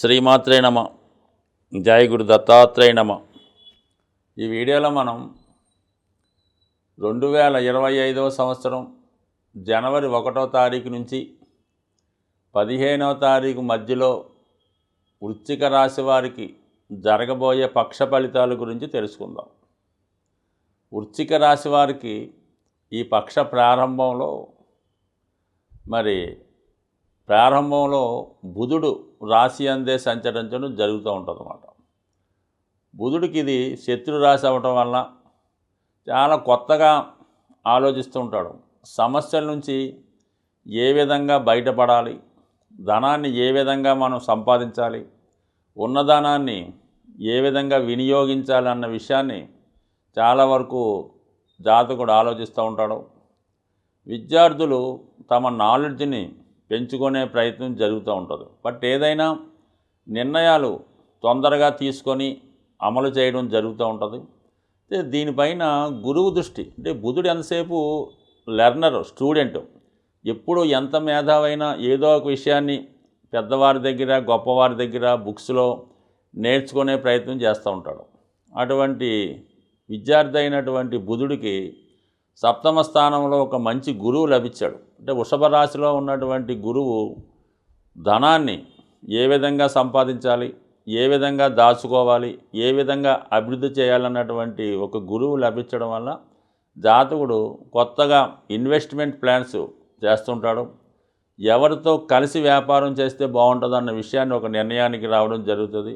శ్రీమాత్రే నమ. జయ గురు దత్తాత్రేయ నమ. ఈ వీడియోలో మనం 2025వ సంవత్సరం జనవరి 1వ తారీఖు నుంచి 15వ తారీఖు మధ్యలో వృశ్చిక రాశి వారికి జరగబోయే పక్ష ఫలితాల గురించి తెలుసుకుందాం. వృశ్చిక రాశి వారికి ఈ పక్ష ప్రారంభంలో బుధుడు రాశి అందే సంచరించడం జరుగుతూ ఉంటుందన్నమాట. బుధుడికి ఇది శత్రు రాశి అవ్వటం వల్ల చాలా కొత్తగా ఆలోచిస్తూ ఉంటాడు. సమస్యల నుంచి ఏ విధంగా బయటపడాలి, ధనాన్ని ఏ విధంగా మనం సంపాదించాలి, ఉన్నదానాన్ని ఏ విధంగా వినియోగించాలి అన్న విషయాన్ని చాలా వరకు జాతకుడు ఆలోచిస్తూ ఉంటాడు. విద్యార్థులు తమ నాలెడ్జ్ని పెంచుకునే ప్రయత్నం జరుగుతూ ఉంటుంది. బట్ ఏదైనా నిర్ణయాలు తొందరగా తీసుకొని అమలు చేయడం జరుగుతూ ఉంటుంది. దీనిపైన గురువు దృష్టి, అంటే బుధుడు ఎంతసేపు లెర్నర్, స్టూడెంట్, ఎప్పుడు ఎంత మేధావైనా ఏదో ఒక విషయాన్ని పెద్దవారి దగ్గర గొప్పవారి దగ్గర బుక్స్లో నేర్చుకునే ప్రయత్నం చేస్తూ ఉంటాడు. అటువంటి విద్యార్థి అయినటువంటి బుధుడికి సప్తమ స్థానంలో ఒక మంచి గురువు లభించాడు. అంటే వృషభ రాశిలో ఉన్నటువంటి గురువు ధనాన్ని ఏ విధంగా సంపాదించాలి, ఏ విధంగా దాచుకోవాలి, ఏ విధంగా అభివృద్ధి చేయాలన్నటువంటి ఒక గురువు లభించడం వల్ల జాతకుడు కొత్తగా ఇన్వెస్ట్మెంట్ ప్లాన్స్ చేస్తుంటాడు. ఎవరితో కలిసి వ్యాపారం చేస్తే బాగుంటుందన్న విషయాన్ని ఒక నిర్ణయానికి రావడం జరుగుతుంది.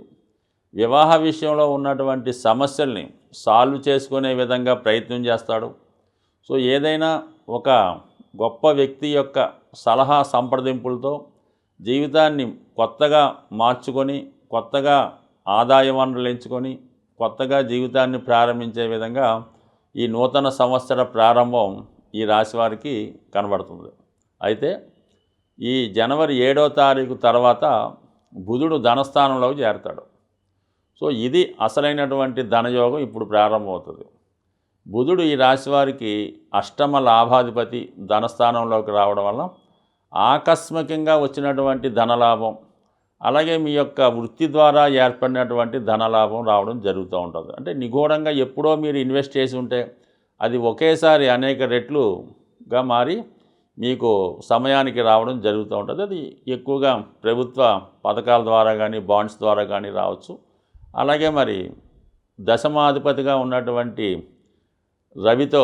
వివాహ విషయంలో ఉన్నటువంటి సమస్యల్ని సాల్వ్ చేసుకునే విధంగా ప్రయత్నం చేస్తాడు. సో ఏదైనా ఒక గొప్ప వ్యక్తి యొక్క సలహా సంప్రదింపులతో జీవితాన్ని కొత్తగా మార్చుకొని, కొత్తగా ఆదాయ వనరులు ఎంచుకొని, కొత్తగా జీవితాన్ని ప్రారంభించే విధంగా ఈ నూతన సంవత్సర ప్రారంభం ఈ రాశి వారికి కనబడుతుంది. అయితే ఈ జనవరి 7వ తారీఖు తర్వాత బుధుడు ధనస్థానంలోకి చేరతాడు. సో ఇది అసలైనటువంటి ధనయోగం ఇప్పుడు ప్రారంభమవుతుంది. బుధుడు ఈ రాశి వారికి అష్టమ లాభాధిపతి ధనస్థానంలోకి రావడం వల్ల ఆకస్మికంగా వచ్చినటువంటి ధనలాభం, అలాగే మీ యొక్క వృత్తి ద్వారా ఏర్పడినటువంటి ధనలాభం రావడం జరుగుతూ ఉంటుంది. అంటే నిగూఢంగా ఎప్పుడో మీరు ఇన్వెస్ట్ చేసి ఉంటే అది ఒకేసారి అనేక రెట్లుగా మారి మీకు సమయానికి రావడం జరుగుతూ ఉంటుంది. అది ఎక్కువగా ప్రభుత్వ పథకాల ద్వారా కానీ బాండ్స్ ద్వారా కానీ రావచ్చు. అలాగే దశమాధిపతిగా ఉన్నటువంటి రవితో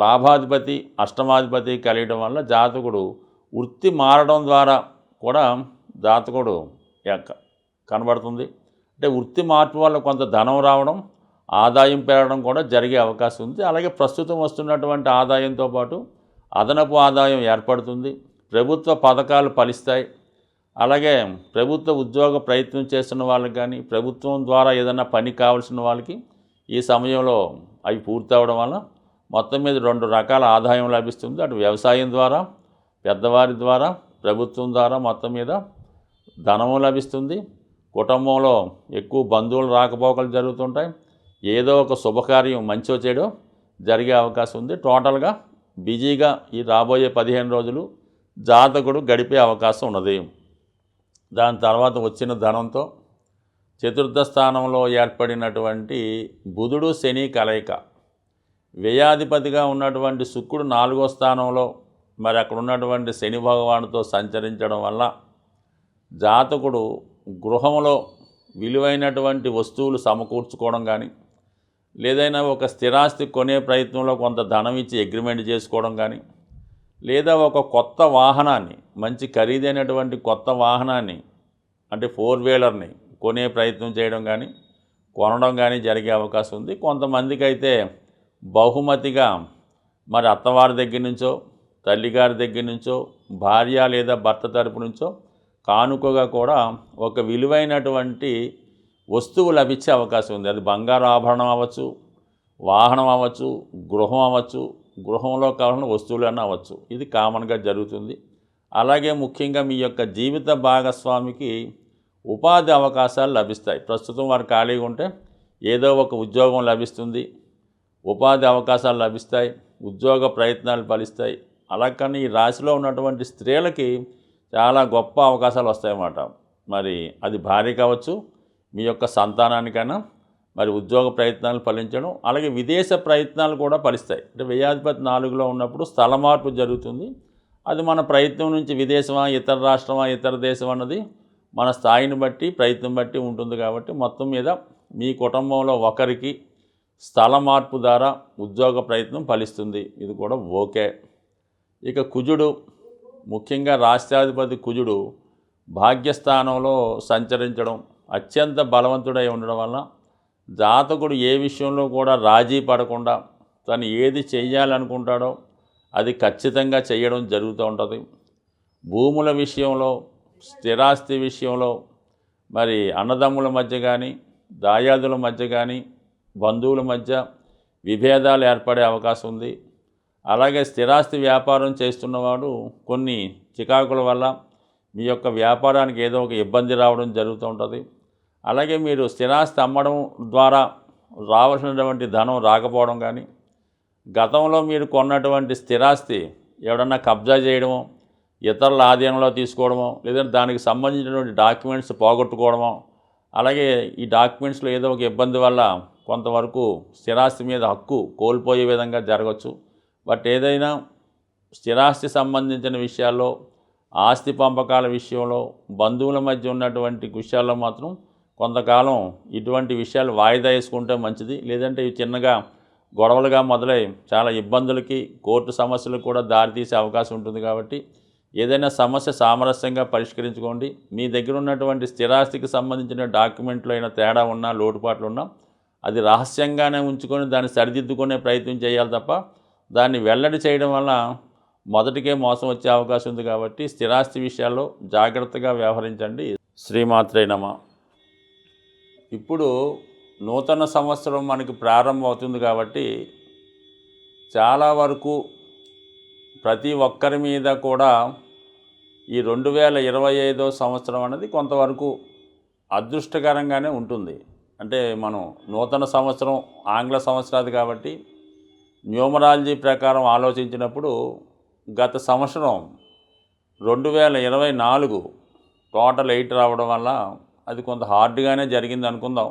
లాభాధిపతి అష్టమాధిపతి కలియడం వల్ల జాతకుడు వృత్తి మారడం ద్వారా కూడా జాతకుడు కనబడుతుంది. అంటే వృత్తి మార్పు వల్ల కొంత ధనం రావడం, ఆదాయం పెరగడం కూడా జరిగే అవకాశం ఉంది. అలాగే ప్రస్తుతం వస్తున్నటువంటి ఆదాయంతో పాటు అదనపు ఆదాయం ఏర్పడుతుంది. ప్రభుత్వ పథకాలు ఫలిస్తాయి. అలాగే ప్రభుత్వ ఉద్యోగ ప్రయత్నం చేస్తున్న వాళ్ళకి కానీ, ప్రభుత్వం ద్వారా ఏదైనా పని కావాల్సిన వాళ్ళకి ఈ సమయంలో అవి పూర్తి అవడం వల్ల మొత్తం మీద 2 రకాల ఆదాయం లభిస్తుంది. అటు వ్యవసాయం ద్వారా, పెద్దవారి ద్వారా, ప్రభుత్వం ద్వారా మొత్తం మీద ధనము లభిస్తుంది. కుటుంబంలో ఎక్కువ బంధువులు రాకపోకలు జరుగుతుంటాయి. ఏదో ఒక శుభకార్యం మంచో చెడో జరిగే అవకాశం ఉంది. టోటల్గా బిజీగా ఈ రాబోయే 15 రోజులు జాతకుడు గడిపే అవకాశం ఉన్నది. దాని తర్వాత వచ్చిన ధనంతో చతుర్థ స్థానంలో ఏర్పడినటువంటి బుధుడు శని కలయిక, వ్యయాధిపతిగా ఉన్నటువంటి శుక్రుడు 4వ స్థానంలో అక్కడ ఉన్నటువంటి శని భగవానుతో సంచరించడం వల్ల జాతకుడు గృహంలో విలువైనటువంటి వస్తువులు సమకూర్చుకోవడం కానీ, లేదైనా ఒక స్థిరాస్తి కొనే ప్రయత్నంలో కొంత ధనం ఇచ్చి అగ్రిమెంట్ చేసుకోవడం కానీ, లేదా ఒక కొత్త వాహనాన్ని, మంచి ఖరీదైనటువంటి కొత్త వాహనాన్ని, అంటే 4 వీలర్ని కొనే ప్రయత్నం చేయడం కానీ, కొనడం కానీ జరిగే అవకాశం ఉంది. కొంతమందికి అయితే బహుమతిగా అత్తవారి దగ్గర నుంచో, తల్లిగారి దగ్గర నుంచో, భార్య లేదా భర్త తరపు నుంచో కానుకగా కూడా ఒక విలువైనటువంటి వస్తువు లభించే అవకాశం ఉంది. అది బంగారు ఆభరణం అవ్వచ్చు, వాహనం అవ్వచ్చు, గృహం అవ్వచ్చు, గృహంలో కావాల్సిన వస్తువులన్నీ అవ్వచ్చు. ఇది కామన్గా జరుగుతుంది. అలాగే ముఖ్యంగా మీ యొక్క జీవిత భాగస్వామికి ఉపాధి అవకాశాలు లభిస్తాయి. ప్రస్తుతం వారు ఖాళీగా ఉంటే ఏదో ఒక ఉద్యోగం లభిస్తుంది, ఉపాధి అవకాశాలు లభిస్తాయి, ఉద్యోగ ప్రయత్నాలు ఫలిస్తాయి. అలా కానీ ఈ రాశిలో ఉన్నటువంటి స్త్రీలకి చాలా గొప్ప అవకాశాలు వస్తాయన్నమాట. మరి అది భార్య కావచ్చు, మీ యొక్క సంతానానికైనా మరి ఉద్యోగ ప్రయత్నాలు ఫలించడం, అలాగే విదేశ ప్రయత్నాలు కూడా ఫలిస్తాయి. అంటే వ్యయాధిపతి 4లో ఉన్నప్పుడు స్థల మార్పు జరుగుతుంది. అది మన ప్రయత్నం నుంచి విదేశమా, ఇతర రాష్ట్రమా, ఇతర దేశం అన్నది మన స్థాయిని బట్టి, ప్రయత్నం బట్టి ఉంటుంది. కాబట్టి మొత్తం మీద మీ కుటుంబంలో ఒకరికి స్థల మార్పు ద్వారా ఉద్యోగ ప్రయత్నం ఫలిస్తుంది. ఇది కూడా ఓకే. ఇక కుజుడు, ముఖ్యంగా రాష్ట్రాధిపతి కుజుడు భాగ్యస్థానంలో సంచరించడం, అత్యంత బలవంతుడై ఉండడం వల్ల జాతకుడు ఏ విషయంలో కూడా రాజీ పడకుండా తను ఏది చెయ్యాలనుకుంటాడో అది ఖచ్చితంగా చేయడం జరుగుతూ ఉంటుంది. భూముల విషయంలో, స్థిరాస్తి విషయంలో, మరి అన్నదమ్ముల మధ్య కానీ, దాయాదుల మధ్య కానీ, బంధువుల మధ్య విభేదాలు ఏర్పడే అవకాశం ఉంది. అలాగే స్థిరాస్తి వ్యాపారం చేస్తున్నవాడు కొన్ని చికాకుల వల్ల మీ యొక్క వ్యాపారానికి ఏదో ఒక ఇబ్బంది రావడం జరుగుతూ ఉంటుంది. అలాగే మీరు స్థిరాస్తి అమ్మడం ద్వారా రావాల్సినటువంటి ధనం రాకపోవడం కానీ, గతంలో మీరు కొన్నటువంటి స్థిరాస్తి ఎవడన్నా కబ్జా చేయడమో, ఇతరుల ఆధీనంలో తీసుకోవడమో, లేదంటే దానికి సంబంధించినటువంటి డాక్యుమెంట్స్ పోగొట్టుకోవడమో, అలాగే ఈ డాక్యుమెంట్స్లో ఏదో ఒక ఇబ్బంది వల్ల కొంతవరకు స్థిరాస్తి మీద హక్కు కోల్పోయే విధంగా జరగవచ్చు. బట్ ఏదైనా స్థిరాస్తి సంబంధించిన విషయాల్లో, ఆస్తి పంపకాల విషయంలో, బంధువుల మధ్య ఉన్నటువంటి విషయాల్లో మాత్రం కొంతకాలం ఇటువంటి విషయాలు వాయిదా వేసుకుంటే మంచిది. లేదంటే ఇవి చిన్నగా గొడవలుగా మొదలై చాలా ఇబ్బందులకి, కోర్టు సమస్యలకు కూడా దారితీసే అవకాశం ఉంటుంది. కాబట్టి ఏదైనా సమస్య సామరస్యంగా పరిష్కరించుకోండి. మీ దగ్గర ఉన్నటువంటి స్థిరాస్తికి సంబంధించిన డాక్యుమెంట్లు అయినా తేడా ఉన్నా, లోటుపాట్లు ఉన్నా అది రహస్యంగానే ఉంచుకొని దాన్ని సరిదిద్దుకునే ప్రయత్నం చేయాలి తప్ప దాన్ని వెల్లడి చేయడం వల్ల మొదటికే మోసం వచ్చే అవకాశం ఉంది. కాబట్టి స్థిరాస్తి విషయాల్లో జాగ్రత్తగా వ్యవహరించండి. శ్రీమాత్రే నమః. ఇప్పుడు నూతన సంవత్సరం మనకి ప్రారంభం అవుతుంది. కాబట్టి చాలా వరకు ప్రతి ఒక్కరి మీద కూడా ఈ 2025 సంవత్సరం అనేది కొంతవరకు అదృష్టకరంగానే ఉంటుంది. అంటే మనం నూతన సంవత్సరం ఆంగ్ల సంవత్సరాది కాబట్టి న్యూమరాలజీ ప్రకారం ఆలోచించినప్పుడు గత సంవత్సరం 2024 టోటల్ 8 రావడం వల్ల అది కొంత హార్డ్గానే జరిగింది అనుకుందాం.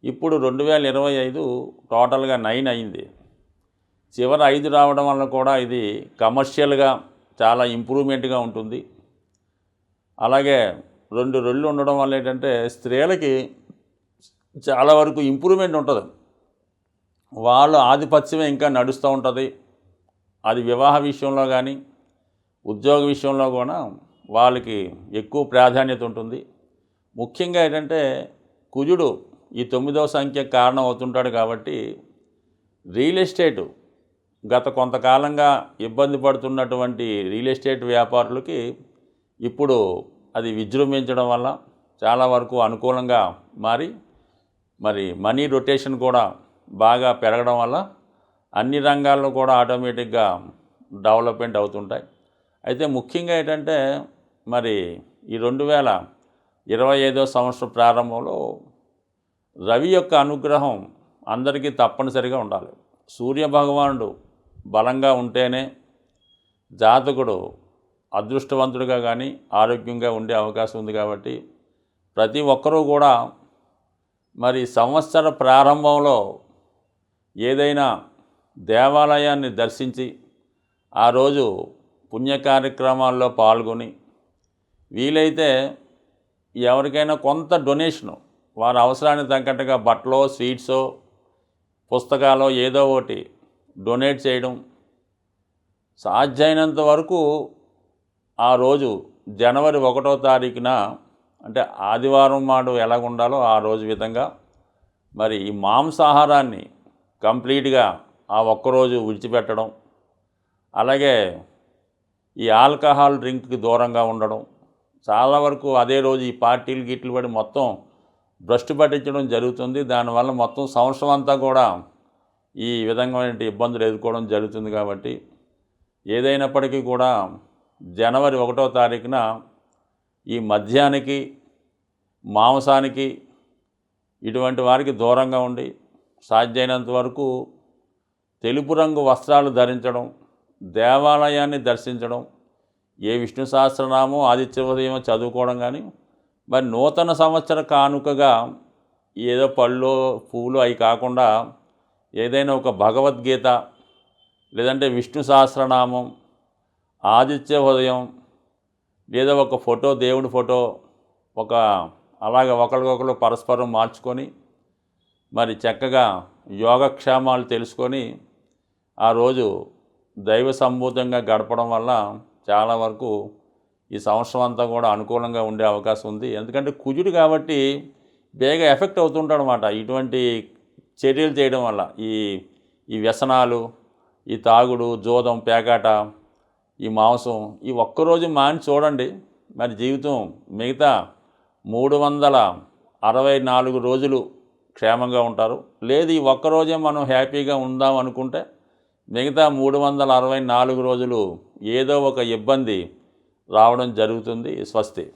ఇప్పుడు 2025 టోటల్గా 9 అయింది. చివరి 5 రావడం వల్ల కూడా ఇది కమర్షియల్గా చాలా ఇంప్రూవ్మెంట్గా ఉంటుంది. అలాగే 2 రెళ్ళు ఉండడం వల్ల ఏంటంటే స్త్రీలకి చాలా వరకు ఇంప్రూవ్మెంట్ ఉంటుంది. వాళ్ళ ఆధిపత్యమే ఇంకా నడుస్తూ ఉంటుంది. అది వివాహ విషయంలో కానీ, ఉద్యోగ విషయంలో కూడా వాళ్ళకి ఎక్కువ ప్రాధాన్యత ఉంటుంది. ముఖ్యంగా ఏంటంటే కుజుడు ఈ 9వ సంఖ్య కారణం అవుతుంటాడు. కాబట్టి రియల్ ఎస్టేటు గత కొంతకాలంగా ఇబ్బంది పడుతున్నటువంటి రియల్ ఎస్టేట్ వ్యాపారులకి ఇప్పుడు అది విజృంభించడం వల్ల చాలా వరకు అనుకూలంగా మారి మరి మనీ రొటేషన్ కూడా బాగా పెరగడం వల్ల అన్ని రంగాల్లో కూడా ఆటోమేటిక్గా డెవలప్మెంట్ అవుతుంటాయి. అయితే ముఖ్యంగా ఏంటంటే మరి ఈ 2025 సంవత్సరం ప్రారంభంలో రవి యొక్క అనుగ్రహం అందరికీ తప్పనిసరిగా ఉండాలి. సూర్యభగవానుడు బలంగా ఉంటేనే జాతకుడు అదృష్టవంతుడిగా కానీ ఆరోగ్యంగా ఉండే అవకాశం ఉంది. కాబట్టి ప్రతి ఒక్కరూ కూడా మరి సంవత్సర ప్రారంభంలో ఏదైనా దేవాలయాన్ని దర్శించి ఆ రోజు పుణ్య కార్యక్రమాల్లో పాల్గొని వీలైతే ఎవరికైనా కొంత డొనేషను వారి అవసరానికి తగ్గట్టుగా బట్టలో, స్వీట్సో, పుస్తకాలో ఏదో ఒకటి డొనేట్ చేయడం, సాధ్యమైనంత వరకు ఆ రోజు జనవరి 1వ తారీఖున అంటే ఆదివారం నాడు ఎలాగ ఉండాలో ఆ రోజు విధంగా మరి ఈ మాంసాహారాన్ని కంప్లీట్గా ఆ ఒక్కరోజు విడిచిపెట్టడం, అలాగే ఈ ఆల్కహాల్ డ్రింక్కి దూరంగా ఉండడం, చాలా వరకు అదే రోజు ఈ పార్టీలు గిట్లు పడి మొత్తం భ్రష్టు పట్టించడం జరుగుతుంది. దానివల్ల మొత్తం సంవత్సరం అంతా కూడా ఈ విధమైన ఇబ్బందులు ఎదుర్కోవడం జరుగుతుంది. కాబట్టి ఏదైనప్పటికీ కూడా జనవరి 1వ తారీఖున ఈ మద్యానికి, మాంసానికి ఇటువంటి వారికి దూరంగా ఉండి సాధ్యమైనంత వరకు తెలుపు రంగు వస్త్రాలు ధరించడం, దేవాలయాన్ని దర్శించడం, ఏ విష్ణు సహస్రనామం, ఆదిత్య ఉదయం చదువుకోవడం కానీ, మరి నూతన సంవత్సర కానుకగా ఏదో పళ్ళు పూలు అవి కాకుండా ఏదైనా ఒక భగవద్గీత, లేదంటే విష్ణు సహస్రనామం, ఆదిత్య హృదయం, లేదా ఒక ఫోటో, దేవుడి ఫోటో, ఒక అలాగ ఒకరికొకరు పరస్పరం మార్చుకొని మరి చక్కగా యోగక్షేమాలు తెలుసుకొని ఆ రోజు దైవ సంభూతంగా గడపడం వల్ల చాలా వరకు ఈ సంవత్సరం అంతా కూడా అనుకూలంగా ఉండే అవకాశం ఉంది. ఎందుకంటే కుజుడు కాబట్టి బేగా ఎఫెక్ట్ అవుతుంటాడు అన్నమాట ఇటువంటి చర్యలు చేయడం వల్ల. ఈ ఈ వ్యసనాలు, ఈ తాగుడు, జూదం, పేకాట, ఈ మాంసం, ఈ ఒక్కరోజు మాని చూడండి, మరి జీవితం మిగతా 364 రోజులు క్షేమంగా ఉంటారు. లేదు ఈ ఒక్కరోజే మనం హ్యాపీగా ఉందాం అనుకుంటే మిగతా 364 రోజులు ఏదో ఒక ఇబ్బంది రావడం జరుగుతుంది. స్వస్తి.